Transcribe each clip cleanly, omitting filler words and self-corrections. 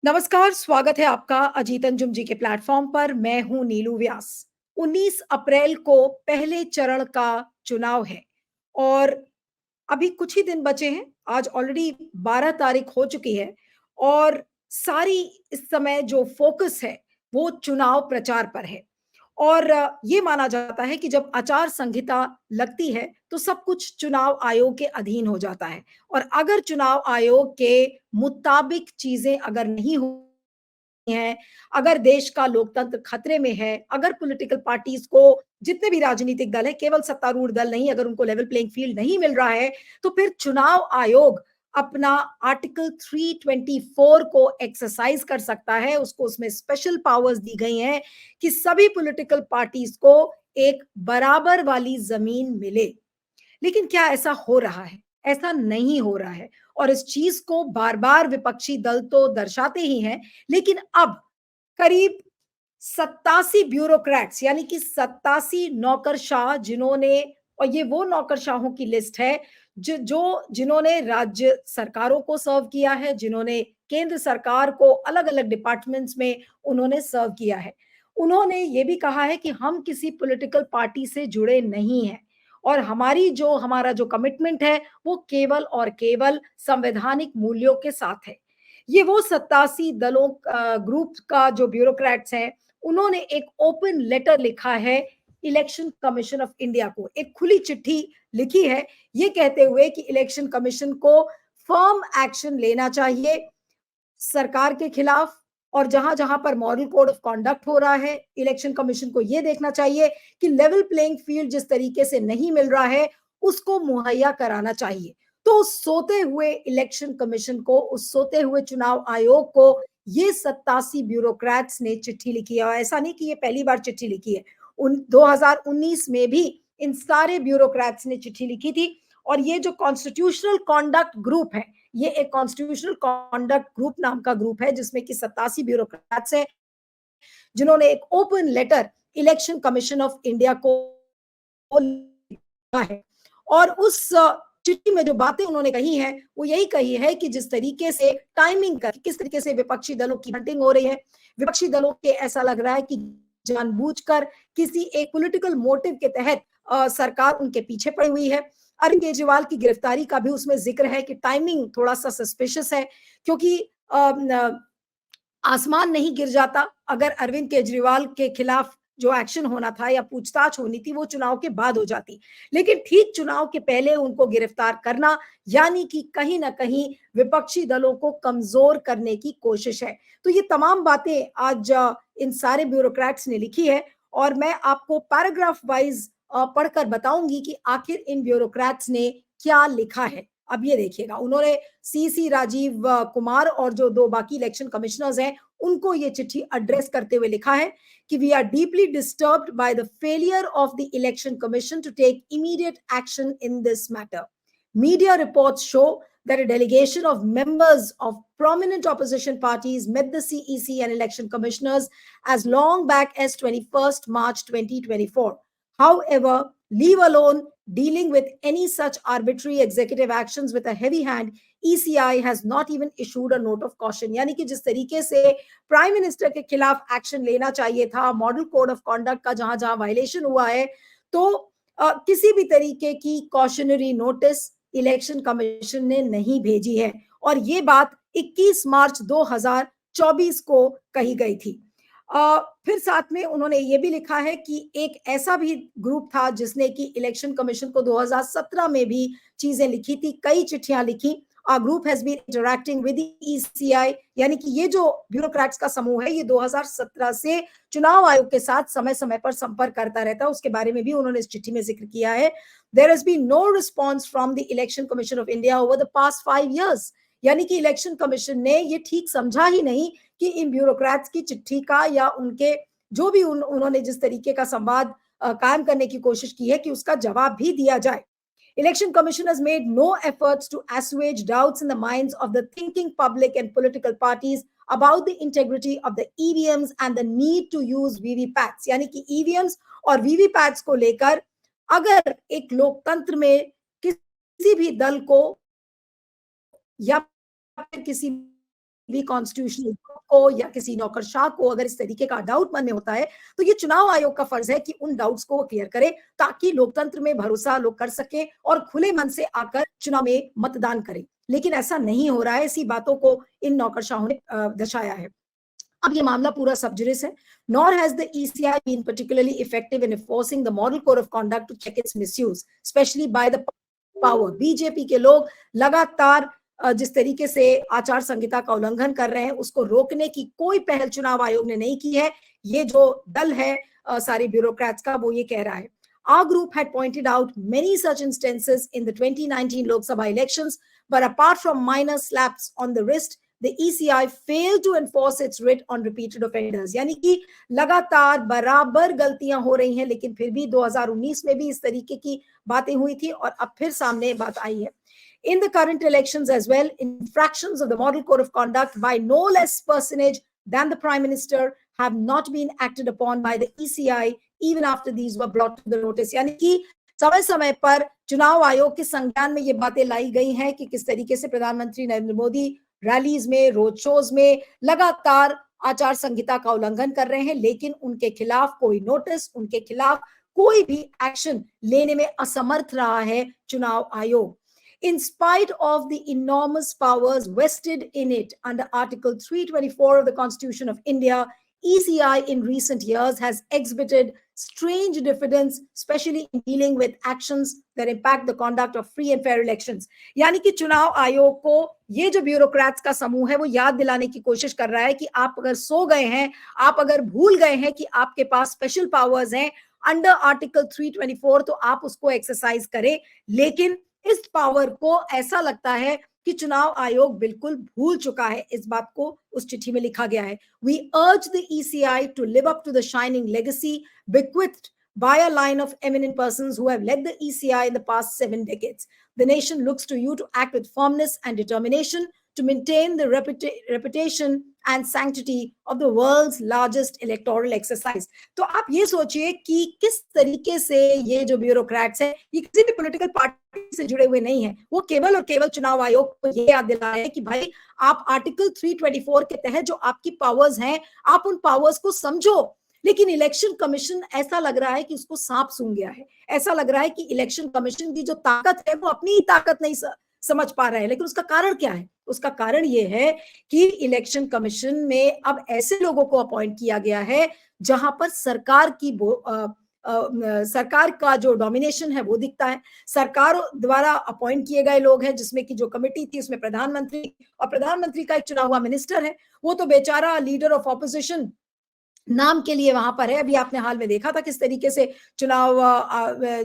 नमस्कार, स्वागत है आपका अजीत अंजुम जी के प्लेटफॉर्म पर। मैं हूं नीलू व्यास। 19 अप्रैल को पहले चरण का चुनाव है और अभी कुछ ही दिन बचे हैं। आज ऑलरेडी 12 तारीख हो चुकी है और सारी इस समय जो फोकस है वो चुनाव प्रचार पर है। और ये माना जाता है कि जब आचार संहिता लगती है तो सब कुछ चुनाव आयोग के अधीन हो जाता है और अगर चुनाव आयोग के मुताबिक चीजें अगर नहीं हो हैं, अगर देश का लोकतंत्र खतरे में है, अगर पॉलिटिकल पार्टीज को जितने भी राजनीतिक दल है, केवल सत्तारूढ़ दल नहीं, अगर उनको लेवल प्लेइंग फील्ड नहीं मिल रहा है, तो फिर चुनाव आयोग अपना आर्टिकल 324 को एक्सरसाइज कर सकता है। उसको उसमें स्पेशल पावर्स दी गई हैं कि सभी पॉलिटिकल पार्टीज को एक बराबर वाली जमीन मिले। लेकिन क्या ऐसा हो रहा है? ऐसा नहीं हो रहा है और इस चीज को बार-बार विपक्षी दल तो दर्शाते ही हैं, लेकिन अब करीब 87 ब्यूरोक्रेट्स यानी कि 87 नौकरशाह जिन्होंने और ये वो नौकरशाहों की लिस्ट है जिन्होंने राज्य सरकारों को सर्व किया है, जिन्होंने केंद्र सरकार को अलग-अलग डिपार्टमेंट्स में उन्होंने सर्व किया है। उन्होंने ये भी कहा है कि हम किसी पॉलिटिकल पार्टी से जुड़े नहीं हैं और हमारा जो कमिटमेंट है वो केवल और केवल संवैधानिक मूल्यों के साथ है। ये वो 87 दलों ग्रुप का जो ब्यूरोक्रेट्स हैं, उन्होंने एक ओपन लेटर लिखा है इलेक्शन कमीशन ऑफ इंडिया को, एक खुली चिट्ठी लिखी है, ये कहते हुए कि इलेक्शन कमीशन को फर्म एक्शन लेना चाहिए सरकार के खिलाफ और जहां-जहां पर मॉडल कोड ऑफ कंडक्ट हो रहा है, इलेक्शन कमीशन को यह देखना चाहिए कि लेवल प्लेइंग फील्ड जिस तरीके से नहीं मिल रहा है, उसको मुहैया कराना चाहिए। तो उस सोते हुए इलेक्शन कमीशन को, उस सोते हुए चुनाव आयोग को ये 87 ब्यूरोक्रेट्स ने चिट्ठी लिखी है और ऐसा नहीं कि ये पहली बार चिट्ठी लिखी है। 2019 में भी इन सारे ब्यूरोक्रेट्स ने चिट्ठी लिखी थी और ये जो कॉन्स्टिट्यूशनल कॉन्डक्ट ग्रुप है, ये एक कॉन्स्टिट्यूशनल कॉन्डक्ट ग्रुप नाम का ग्रुप है जिसमें कि 87 ब्यूरोक्रेट्स हैं जिन्होंने एक open letter election commission of India को लिखा है और उस चिट्ठी में जो बातें उन्होंने कही हैं वो यही कही है कि जिस तरीके से टाइमिंग का किस तरीके से विपक्षी दलों की हंटिंग हो रही है, विपक्षी दलों के ऐसा लग रहा है कि जानबूझकर किसी एक पॉलिटिकल मोटिव के तहत सरकार उनके पीछे पड़ी हुई है। अरविंद केजरीवाल की गिरफ्तारी का भी उसमें जिक्र है कि टाइमिंग थोड़ा सा सस्पिशियस है क्योंकि आसमान नहीं गिर जाता अगर अरविंद केजरीवाल के खिलाफ जो एक्शन होना था या पूछताछ होनी थी वो चुनाव के बाद हो जाती, लेकिन ठीक चुनाव के पहले उनको गिरफ्तार करना यानी कि कहीं ना कहीं विपक्षी दलों को कमजोर करने की कोशिश है। तो ये तमाम बातें आज इन सारे ब्यूरोक्रेट्स ने लिखी है और मैं आपको पैराग्राफ वाइज पढ़कर बताऊंगी कि आखिर इन ब्यूरोक्रेट्स ने क्या लिखा है। अब ये देखिएगा, उन्होंने सी राजीव कुमार और जो दो बाकी इलेक्शन कमिश्नर्स हैं उनको ये चिट्ठी एड्रेस करते हुए लिखा है कि we are deeply disturbed by the failure of the election commission to take immediate action in this matter. Media reports show that a delegation of members of prominent opposition parties met the CEC and election commissioners as long back as 21st March 2024. However, leave alone dealing with any such arbitrary executive actions with a heavy hand, ECI has not even issued a note of caution। यानी कि जिस तरीके से prime minister के खिलाफ action लेना चाहिए था, मॉडल कोड ऑफ कॉन्डक्ट का जहां जहां वायलेशन हुआ है, तो किसी भी तरीके की कॉशनरी नोटिस इलेक्शन कमीशन ने नहीं भेजी है और ये बात 21 मार्च 2024 को कही गई थी। फिर साथ में उन्होंने ये भी लिखा है कि एक ऐसा भी ग्रुप था जिसने कि इलेक्शन कमीशन को 2017 में भी चीजें लिखी थी, कई चिट्ठियां लिखी। Our group has been interacting with the ECI, यानी कि ये जो ब्यूरोक्रेट्स का समूह है ये 2017 से चुनाव आयोग के साथ समय समय पर संपर्क करता रहता है, उसके बारे में भी उन्होंने इस चिट्ठी में जिक्र किया है। There has been no response from the Election Commission of India over the past 5 years, यानी कि इलेक्शन कमीशन ने ये ठीक समझा ही नहीं कि इन ब्यूरोक्रेट्स की चिट्ठी का या उनके जो भी उन्होंने जिस तरीके का संवाद कायम करने की कोशिश की है कि उसका जवाब भी दिया जाए। Election Commission has made no efforts to assuage doubts in the minds of the thinking public and political parties about the integrity of the EVMs and the need to use VVPATs। यानी कि EVMs और VVPATs को लेकर अगर एक लोकतंत्र में किसी भी दल को या फिर किसी भी कॉन्स्टिट्यूशनल को या किसी नौकरशाह को अगर इस तरीके का डाउट मन में होता है, तो ये चुनाव आयोग का फर्ज है कि उन डाउट्स को वो क्लियर करे, ताकि लोकतंत्र में भरोसा लोग कर सके और खुले मन से आकर चुनाव में मतदान करें। लेकिन ऐसा नहीं हो रहा है, इसी बातों को इन नौकरशाहों ने दर्शाया है। अब ये मामला पूरा सब जुडिस है। Nor has the ECI been particularly effective in enforcing the model code of conduct to check its misuse, especially by the power. BJP के लोग लगातार जिस तरीके से आचार संहिता का उल्लंघन कर रहे हैं, उसको रोकने की कोई पहल चुनाव आयोग ने नहीं की है। ये जो दल है सारे ब्यूरोक्रेट्स का, वो ये कह रहा है। Our group had pointed out many such instances in the 2019 Lok Sabha elections, but apart from minor slaps on the wrist, the ECI failed to enforce its writ on repeated offenders. यानी कि लगातार बराबर गलतियां हो रही हैं, लेकिन फिर भी 2019 में भी इस तरीके की बातें हुई थी और अब फिर सामने बात आई है। In the current elections as well, infractions of the model code of conduct by no less personage than the Prime Minister have not been acted upon by the ECI even after these were brought to the notice. यानी कि समय समय पर चुनाव आयोग के संज्ञान में ये बातें लाई गई हैं कि किस तरीके से प्रधानमंत्री नरेंद्र मोदी रैलीज में, रोड शोज में लगातार आचार संहिता का उल्लंघन कर रहे हैं, लेकिन उनके खिलाफ कोई नोटिस, उनके खिलाफ कोई भी एक्शन लेने में असमर्थ रहा है चुनाव आयोग। In spite of the enormous powers vested in it under Article 324 of the Constitution of India, ECI in recent years has exhibited strange diffidence, especially in dealing with actions that impact the conduct of free and fair elections. यानी कि चुनाव आयोग को ये जो bureaucrats का समूह है, वो याद दिलाने की कोशिश कर रहा है कि आप अगर सो गए हैं, आप अगर भूल गए हैं कि आपके पास स्पेशल पावर्स हैं अंडर आर्टिकल 324, तो आप उसको एक्सरसाइज करें। लेकिन इस पावर को ऐसा लगता है कि चुनाव आयोग बिल्कुल भूल चुका है। इस बात को उस चिट्ठी में लिखा गया है। We urge the ECI to live up to the shining legacy bequeathed by a line of eminent persons who have led the ECI in the past 7 decades. The nation looks to you to act with firmness and determination to maintain the reputation and sanctity of the world's largest electoral exercise. तो आप ये सोचिए कि किस तरीके से ये जो ब्यूरोक्रेट्स हैं, ये किसी भी पॉलिटिकल पार्टी से जुड़े हुए नहीं हैं। वो केवल और केवल चुनाव आयोग को ये याद दिला रहे हैं कि भाई आप आर्टिकल 324 के तहत जो आपकी पावर्स हैं, आप उन पावर्स को समझो। लेकिन इलेक्शन कमीशन ऐसा लग रहा है कि उसको सांप सूंघ गया है। ऐसा लग रहा है कि इलेक्शन कमीशन की जो ताकत है, वो अपनी ही ताकत नहीं समझ पा रहा है। लेकिन उसका कारण क्या है? उसका कारण ये है कि इलेक्शन कमीशन में अब ऐसे लोगों को अपॉइंट किया गया है जहां पर सरकार का जो डोमिनेशन है वो दिखता है। सरकार द्वारा अपॉइंट किए गए लोग हैं, जिसमें कि जो कमेटी थी उसमें प्रधानमंत्री और प्रधानमंत्री का एक चुना हुआ मिनिस्टर है। वो तो बेचारा लीडर ऑफ ऑपोजिशन नाम के लिए वहां पर है। अभी आपने हाल में देखा था किस तरीके से चुनाव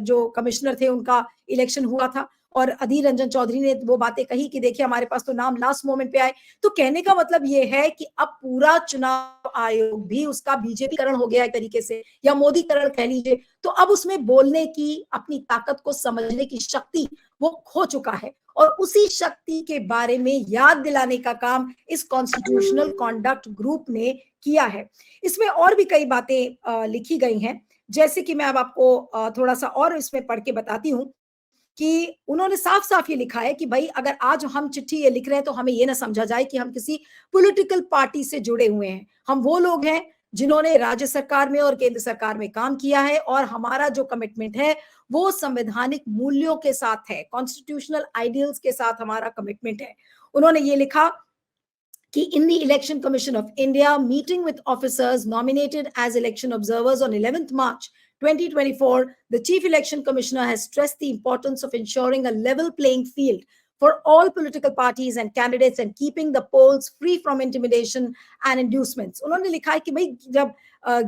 जो कमिश्नर थे उनका इलेक्शन हुआ था, और अधीर रंजन चौधरी ने वो बातें कही कि देखिए हमारे पास तो नाम लास्ट मोमेंट पे आए। तो कहने का मतलब ये है कि अब पूरा चुनाव आयोग भी उसका बीजेपीकरण हो गया एक तरीके से, या मोदीकरण कह लीजिए। तो अब उसमें बोलने की, अपनी ताकत को समझने की शक्ति वो खो चुका है, और उसी शक्ति के बारे में याद दिलाने का काम इस कॉन्स्टिट्यूशनल कॉन्डक्ट ग्रुप ने किया है। इसमें और भी कई बातें लिखी गई हैं, जैसे कि मैं अब आपको थोड़ा सा और इसमें पढ़ के बताती हूँ कि उन्होंने साफ साफ ये लिखा है कि भाई अगर आज हम चिट्ठी ये लिख रहे हैं तो हमें ये ना समझा जाए कि हम किसी पॉलिटिकल पार्टी से जुड़े हुए हैं। हम वो लोग हैं जिन्होंने राज्य सरकार में और केंद्र सरकार में काम किया है, और हमारा जो कमिटमेंट है वो संवैधानिक मूल्यों के साथ है, कॉन्स्टिट्यूशनल आइडियल्स के साथ हमारा कमिटमेंट है। उन्होंने ये लिखा कि in the Election Commission of India meeting with officers nominated as election observers on 11th March 2024, the Chief Election Commissioner has stressed the importance of ensuring a level playing field for all political parties and candidates and keeping the polls free from intimidation and inducements. उन्होंने लिखा है कि भाई जब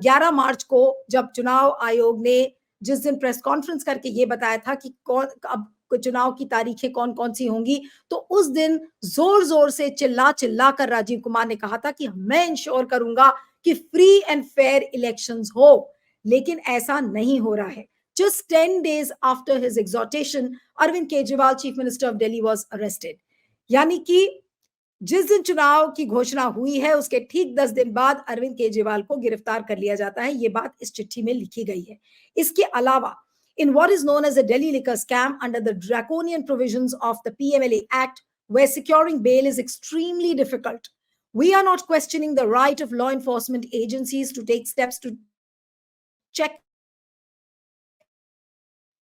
11 मार्च को जब चुनाव आयोग ने जिस दिन प्रेस कॉन्फ्रेंस करके ये बताया था कि कौन अब चुनाव की तारीखें कौन कौन सी होंगी, तो उस दिन जोर जोर से चिल्ला चिल्ला कर राजीव कुमार ने कहा था कि मैं इंश्योर करूंगा कि फ्री एंड फेयर इलेक्शंस हो। लेकिन ऐसा नहीं हो रहा है। Just 10 days after his exhortation, Arvind Kejriwal, Chief Minister of Delhi, was arrested. यानी कि जिस दिन चुनाव की घोषणा हुई है उसके ठीक 10 दिन बाद अरविंद केजरीवाल को गिरफ्तार कर लिया जाता है। ये बात इस चिट्ठी में लिखी गई है। इसके अलावा in what is known as a Delhi liquor scam under the draconian provisions of the PMLA Act, where securing bail is extremely difficult, We are not questioning the right of law enforcement agencies to take steps to check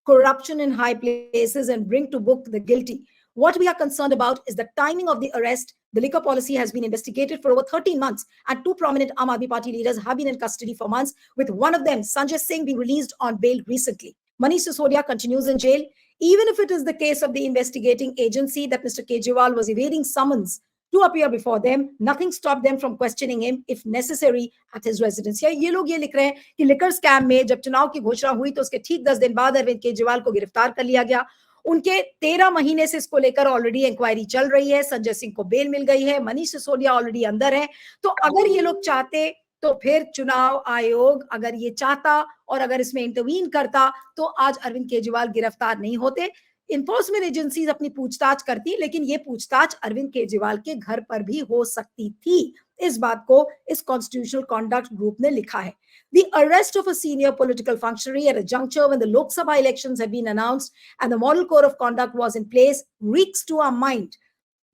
corruption in high places and bring to book the guilty. What we are concerned about is the timing of the arrest. The liquor policy has been investigated for over 13 months, and two prominent Aam Aadmi Party leaders have been in custody for months, with one of them, Sanjay Singh, being released on bail recently. Manish Sisodia continues in jail. Even if it is the case of the investigating agency that Mr. Kejriwal was evading summons to appear before them, nothing stopped them from questioning him if necessary at his residence. या ये लोग ये लिख रहे हैं कि liquor scam में जब चुनाव की घोषणा हुई तो उसके ठीक 10 दिन बाद अरविंद केजरीवाल को गिरफ्तार कर लिया गया। उनके 13 महीने से इसको लेकर ऑलरेडी इंक्वायरी चल रही है। संजय सिंह को बेल मिल गई है, मनीष सिसोदिया ऑलरेडी अंदर है। तो अगर ये लोग चाहते तो फिर चुनाव आयोग अगर ये चाहता और अगर इसमें इंटरवीन करता तो आज अरविंद केजरीवाल गिरफ्तार नहीं होते। इन्फोर्समेंट एजेंसीज अपनी पूछताछ करती, लेकिन ये पूछताछ अरविंद केजरीवाल के घर पर भी हो सकती थी। इस बात को इस कॉन्स्टिट्यूशनल कॉन्डक्ट ग्रुप ने लिखा है। The arrest of a senior political functionary at a juncture when the Lok Sabha elections had been announced and the model code of conduct was in place reeks to our mind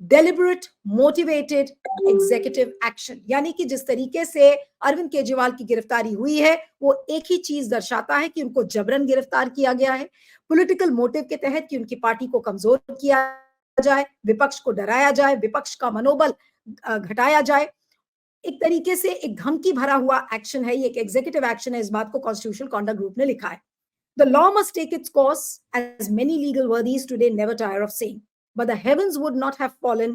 deliberate, motivated executive action। यानी कि जिस तरीके से अरविंद केजरीवाल की गिरफ्तारी हुई है वो एक ही चीज दर्शाता है कि उनको जबरन गिरफ्तार किया गया है, पॉलिटिकल मोटिव के तहत कि उनकी पार्टी को कमजोर किया जाए, विपक्ष को डराया जाए, विपक्ष का मनोबल घटाया जाए। एक तरीके से एक धमकी भरा हुआ एक्शन है, ये एक एग्जीक्यूटिव एक्शन है। इस बात को कॉन्स्टिट्यूशनल कॉन्डक्ट ग्रुप ने लिखा है। The law must take its course, as many legal worthies today never tire of saying. But the heavens would not have fallen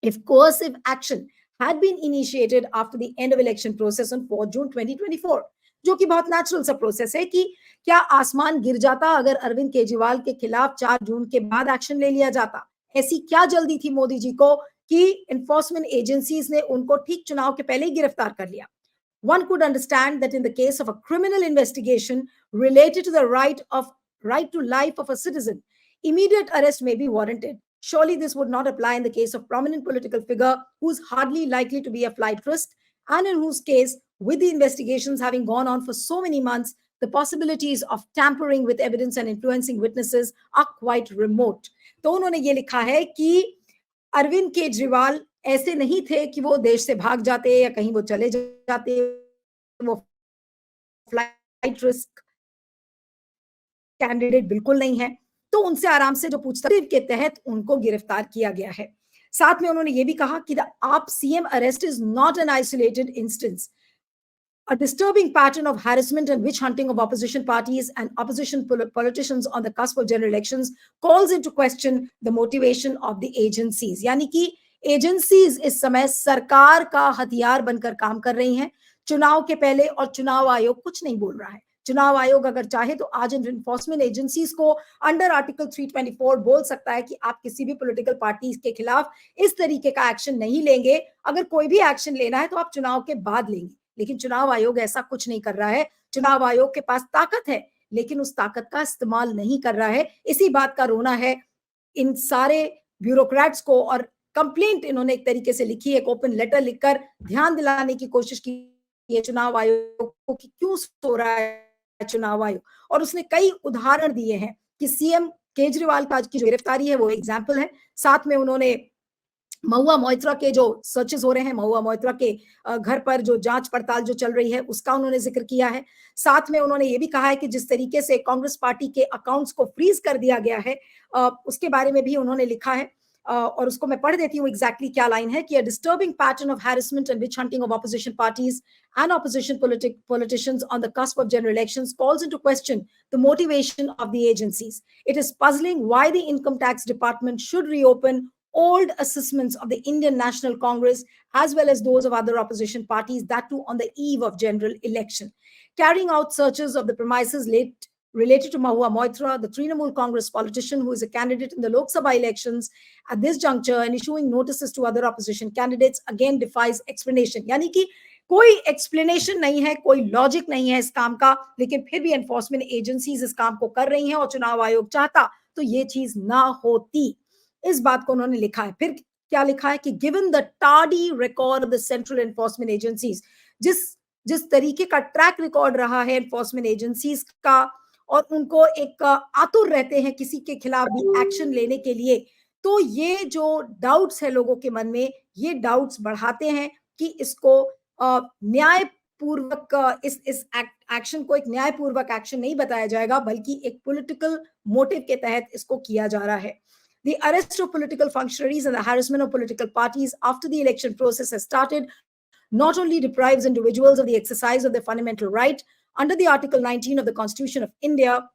if coercive action had been initiated after the end of election process on 4 June 2024, जो कि बहुत natural सा process है कि क्या आसमान गिर जाता अगर अरविंद केजरीवाल के खिलाफ 4 जून के बाद एक्शन ले लिया जाता? ऐसी क्या जल्दी थी मोदी जी को कि इन्फोर्समेंट एजेंसीज ने उनको ठीक चुनाव के पहले ही गिरफ्तार कर लिया? One could understand that in the case of a criminal investigation related to the right to life of a citizen, immediate arrest may be warranted. Surely this would not apply in the case of prominent political figure who's hardly likely to be a flight risk, and in whose case, with the investigations having gone on for so many months, the possibilities of tampering with evidence and influencing witnesses are quite remote. तो उन्होंने ये लिखा है कि अरविंद केजरीवाल ऐसे नहीं थे कि वो देश से भाग जाते या कहीं वो चले जाते, वो फ्लाइट रिस्क कैंडिडेट बिल्कुल नहीं है। तो उनसे आराम से जो पूछताछ के तहत उनको गिरफ्तार किया गया है। साथ में उन्होंने ये भी कहा कि द आप CM arrest is not an isolated instance. A disturbing pattern of harassment and witch hunting of opposition parties and opposition politicians on the cusp of general elections calls into question the motivation of the agencies। यानी कि agencies इस समय सरकार का हथियार बनकर काम कर रही हैं चुनाव के पहले, और चुनाव आयोग कुछ नहीं बोल रहा है। चुनाव आयोग अगर चाहे तो आज इन्फोर्समेंट एजेंसीज को अंडर आर्टिकल 324 बोल सकता है कि आप किसी भी पॉलिटिकल पार्टी के खिलाफ इस तरीके का एक्शन नहीं लेंगे। अगर कोई भी एक्शन लेना है तो आप चुनाव के बाद लेंगे, लेकिन चुनाव आयोग ऐसा कुछ नहीं कर रहा है। चुनाव आयोग के पास ताकत है, लेकिन उस ताकत का इस्तेमाल नहीं कर रहा है। इसी बात का रोना है इन सारे ब्यूरोक्रेट्स को, और कंप्लेंट इन्होंने एक तरीके से लिखी है, एक ओपन लेटर लिखकर ध्यान दिलाने की कोशिश की है चुनाव आयोग को कि क्यों सो रहा है चुनाव आयोग। और उसने कई उदाहरण दिए हैं कि सीएम केजरीवाल का की जो गिरफ्तारी है वो एग्जाम्पल है। साथ में उन्होंने महुआ मोइत्रा के जो सर्चेस हो रहे हैं, महुआ मोइत्रा के घर पर जो जांच पड़ताल जो चल रही है उसका उन्होंने जिक्र किया है। साथ में उन्होंने ये भी कहा है कि जिस तरीके से कांग्रेस पार्टी के अकाउंट्स को फ्रीज कर दिया गया है उसके बारे में भी उन्होंने लिखा है। और उसको मैं पढ़ देती हूँ एग्जैक्टली क्या लाइन है कि a disturbing pattern of harassment and witch hunting of opposition parties and opposition politicians on the cusp of general elections calls into question the motivation of the agencies. It is puzzling why the income tax department should reopen old assessments of the Indian National Congress as well as those of other opposition parties, that too on the eve of general election. Carrying out searches of the premises related to Mahua Moitra, the Trinamool Congress politician who is a candidate in the Lok Sabha elections at this juncture, and issuing notices to other opposition candidates again defies explanation। यानी कि कोई explanation नहीं है, कोई logic नहीं है इस काम का, लेकिन फिर भी एनफोर्समेंट एजेंसीज इस काम को कर रही हैं, और चुनाव आयोग चाहता तो ये चीज ना होती। इस बात को उन्होंने लिखा है। फिर क्या लिखा है कि given the tardy record of the central enforcement agencies, जिस तरीके का ट्रैक रिकॉर्ड रहा है एनफोर्समेंट एजेंसीज का, और उनको एक आतुर रहते हैं किसी के खिलाफ भी एक्शन लेने के लिए, तो ये जो डाउट्स है लोगों के मन में, ये डाउट्स बढ़ाते हैं कि इसको न्यायपूर्वक इस एक्शन को एक न्यायपूर्वक एक्शन नहीं बताया जाएगा, बल्कि एक पॉलिटिकल मोटिव के तहत इसको किया जा रहा है। The arrest of political functionaries and the harassment of political parties after the election process has started not only deprives individuals of the exercise of their fundamental right under the Article 19 of the Constitution of India,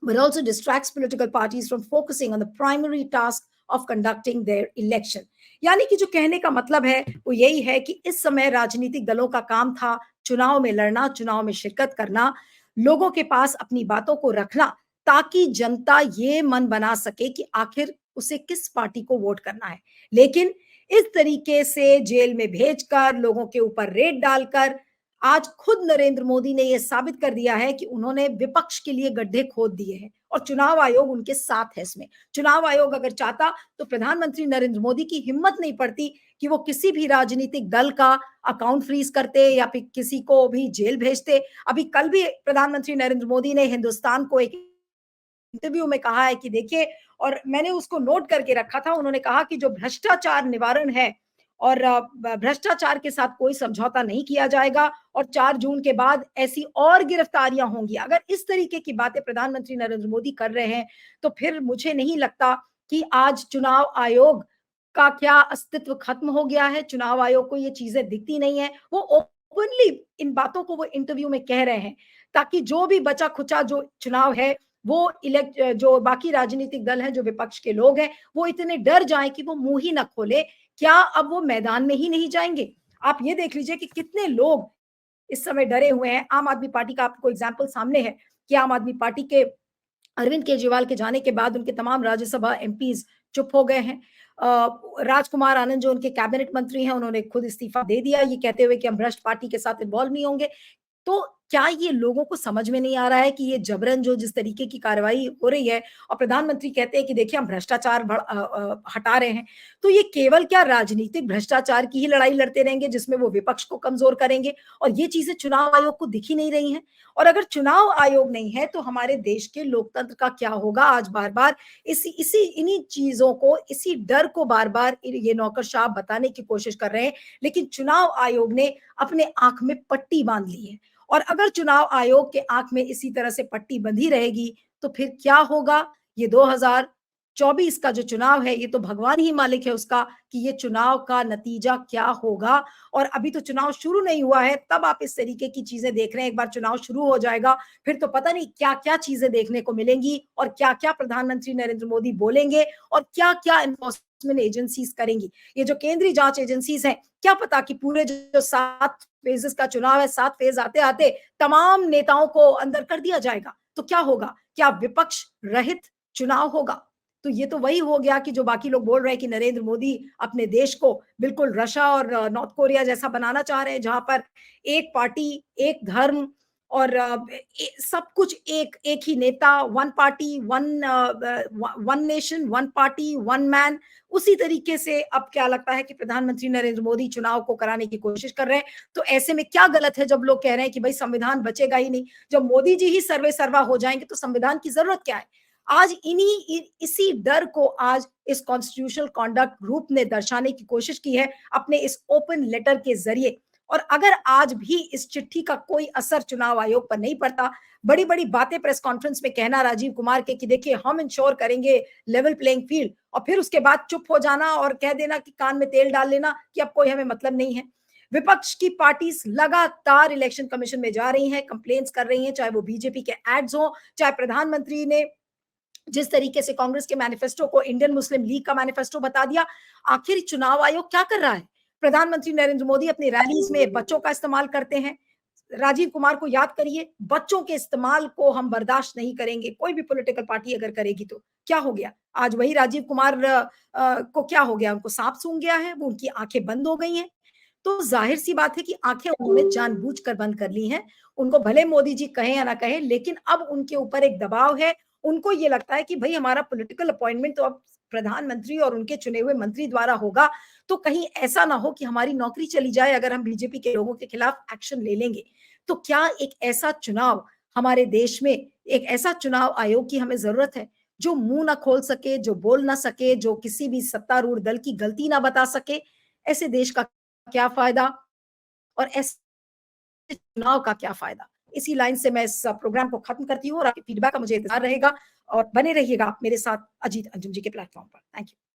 but also distracts political parties from focusing on the primary task of conducting their election. यानी कि जो कहने का मतलब है वो यही है कि इस समय राजनीतिक दलों का काम था चुनाव में लड़ना, चुनाव में शिरकत करना, लोगों के पास अपनी बातों को रखना, ताकि जनता ये मन बना सके कि आखिर उसे किस पार्टी को वोट करना है। लेकिन इस तरीके से जेल में भेजकर, लोगों के ऊपर रेड डालकर, आज खुद नरेंद्र मोदी ने यह साबित कर दिया है कि उन्होंने विपक्ष के लिए गड्ढे खोद दिए हैं और चुनाव आयोग उनके साथ है इसमें। चुनाव आयोग अगर चाहता तो प्रधानमंत्री नरेंद्र मोदी की हिम्मत नहीं पड़ती कि वो किसी भी राजनीतिक दल का अकाउंट फ्रीज करते या फिर किसी को भी जेल भेजते। अभी कल भी प्रधानमंत्री नरेंद्र मोदी ने हिंदुस्तान को एक इंटरव्यू में कहा है कि देखिए, और मैंने उसको नोट करके रखा था, उन्होंने कहा कि जो भ्रष्टाचार निवारण है और भ्रष्टाचार के साथ कोई समझौता नहीं किया जाएगा और 4 जून के बाद ऐसी और गिरफ्तारियां होंगी। अगर इस तरीके की बातें प्रधानमंत्री नरेंद्र मोदी कर रहे हैं, तो फिर मुझे नहीं लगता कि आज चुनाव आयोग का क्या अस्तित्व खत्म हो गया है। चुनाव आयोग को ये चीजें दिखती नहीं है। वो ओपनली इन बातों को वो इंटरव्यू में कह रहे हैं, ताकि जो भी बचा खुचा जो चुनाव है, वो जो बाकी राजनीतिक दल हैं, जो विपक्ष के लोग हैं, वो इतने डर जाएं कि वो मुंह ही ना खोले। क्या अब वो मैदान में ही नहीं जाएंगे? आप ये देख लीजिए कि कितने लोग इस समय डरे हुए हैं। आम आदमी पार्टी का आपको एग्जाम्पल सामने है कि आम आदमी पार्टी के अरविंद केजरीवाल के जाने के बाद उनके तमाम राज्यसभा एमपीज चुप हो गए हैं। राजकुमार आनंद जो उनके कैबिनेट मंत्री हैं, उन्होंने खुद इस्तीफा दे दिया, ये कहते हुए कि हम भ्रष्ट पार्टी के साथ इन्वॉल्व नहीं होंगे। तो क्या ये लोगों को समझ में नहीं आ रहा है कि ये जबरन जो जिस तरीके की कार्रवाई हो रही है, और प्रधानमंत्री कहते हैं कि देखिए हम भ्रष्टाचार हटा रहे हैं, तो ये केवल क्या राजनीतिक भ्रष्टाचार की ही लड़ाई लड़ते रहेंगे जिसमें वो विपक्ष को कमजोर करेंगे, और ये चीजें चुनाव आयोग को दिख ही नहीं रही हैं। और अगर चुनाव आयोग नहीं है तो हमारे देश के लोकतंत्र का क्या होगा? आज बार बार इन्हीं चीजों को, इसी डर को बार बार ये नौकरशाह बताने की कोशिश कर रहे हैं, लेकिन चुनाव आयोग ने अपने आंख में पट्टी बांध ली है। और अगर चुनाव आयोग के आंख में इसी तरह से पट्टी बंधी रहेगी तो फिर क्या होगा? ये 2024 का जो चुनाव है, ये तो भगवान ही मालिक है उसका कि ये चुनाव का नतीजा क्या होगा। और अभी तो चुनाव शुरू नहीं हुआ है, तब आप इस तरीके की चीजें देख रहे हैं। एक बार चुनाव शुरू हो जाएगा, फिर तो पता नहीं क्या क्या चीजें देखने को मिलेंगी और क्या क्या प्रधानमंत्री नरेंद्र मोदी बोलेंगे और क्या क्या एनफोर्समेंट एजेंसीज करेंगी। ये जो केंद्रीय जांच एजेंसीज हैं, क्या पता कि पूरे जो 7 फेजेस का चुनाव है, 7 फेज आते आते तमाम नेताओं को अंदर कर दिया जाएगा, तो क्या होगा? क्या विपक्ष रहित चुनाव होगा? तो ये तो वही हो गया कि जो बाकी लोग बोल रहे हैं कि नरेंद्र मोदी अपने देश को बिल्कुल रशिया और नॉर्थ कोरिया जैसा बनाना चाह रहे हैं, जहां पर एक पार्टी, एक धर्म और सब कुछ एक ही नेता, one party, one nation, one party, one man. उसी तरीके से अब क्या लगता है कि प्रधानमंत्री नरेंद्र मोदी चुनाव को कराने की कोशिश कर रहे हैं। तो ऐसे में क्या गलत है जब लोग कह रहे हैं कि भाई संविधान बचेगा ही नहीं? जब मोदी जी ही सर्वे सर्वा हो जाएंगे तो संविधान की जरूरत क्या है? आज इसी डर को आज इस कॉन्स्टिट्यूशनल कॉन्डक्ट ग्रुप ने दर्शाने की कोशिश की है अपने इस ओपन लेटर के जरिए। और अगर आज भी इस चिट्ठी का कोई असर चुनाव आयोग पर नहीं पड़ता, बड़ी बड़ी बातें प्रेस कॉन्फ्रेंस में कहना राजीव कुमार के कि देखिए हम इंश्योर करेंगे लेवल प्लेइंग फील्ड, और फिर उसके बाद चुप हो जाना और कह देना कि कान में तेल डाल लेना कि अब कोई हमें मतलब नहीं है। विपक्ष की पार्टीज लगातार इलेक्शन कमीशन में जा रही हैं, कंप्लेंट्स कर रही हैं, चाहे वो बीजेपी के एड्स हो, चाहे प्रधानमंत्री ने जिस तरीके से कांग्रेस के मैनिफेस्टो को इंडियन मुस्लिम लीग का मैनिफेस्टो बता दिया। आखिर चुनाव आयोग क्या कर रहा है? प्रधानमंत्री नरेंद्र मोदी अपनी रैलीज में बच्चों का इस्तेमाल करते हैं। राजीव कुमार को याद करिए, बच्चों के इस्तेमाल को हम बर्दाश्त नहीं करेंगे, कोई भी पॉलिटिकल पार्टी अगर करेगी तो। क्या हो गया? आज वही राजीव कुमार को क्या हो गया? उनको सांप सूंघ गया है, वो उनकी आंखें बंद हो गई हैं। तो जाहिर सी बात है कि आंखें उन्होंने जानबूझकर बंद कर ली हैं। उनको भले मोदी जी कहें या ना कहें, लेकिन अब उनके ऊपर एक दबाव है। उनको ये लगता है कि भाई हमारा पॉलिटिकल अपॉइंटमेंट तो अब प्रधानमंत्री और उनके चुने हुए मंत्री द्वारा होगा, तो कहीं ऐसा ना हो कि हमारी नौकरी चली जाए अगर हम बीजेपी के लोगों के खिलाफ एक्शन ले लेंगे। तो क्या एक ऐसा चुनाव हमारे देश में, एक ऐसा चुनाव आयोग की हमें जरूरत है जो मुँह ना खोल सके, जो बोल ना सके, जो किसी भी सत्तारूढ़ दल की गलती ना बता सके, ऐसे देश का क्या फ़ायदा और ऐसे चुनाव का क्या फ़ायदा? इसी लाइन से मैं इस प्रोग्राम को ख़त्म करती हूँ और आपके फीडबैक का मुझे इंतज़ार रहेगा और बने रहिएगा आप मेरे साथ अजीत अंजुम जी के प्लेटफ़ॉर्म पर। Thank you.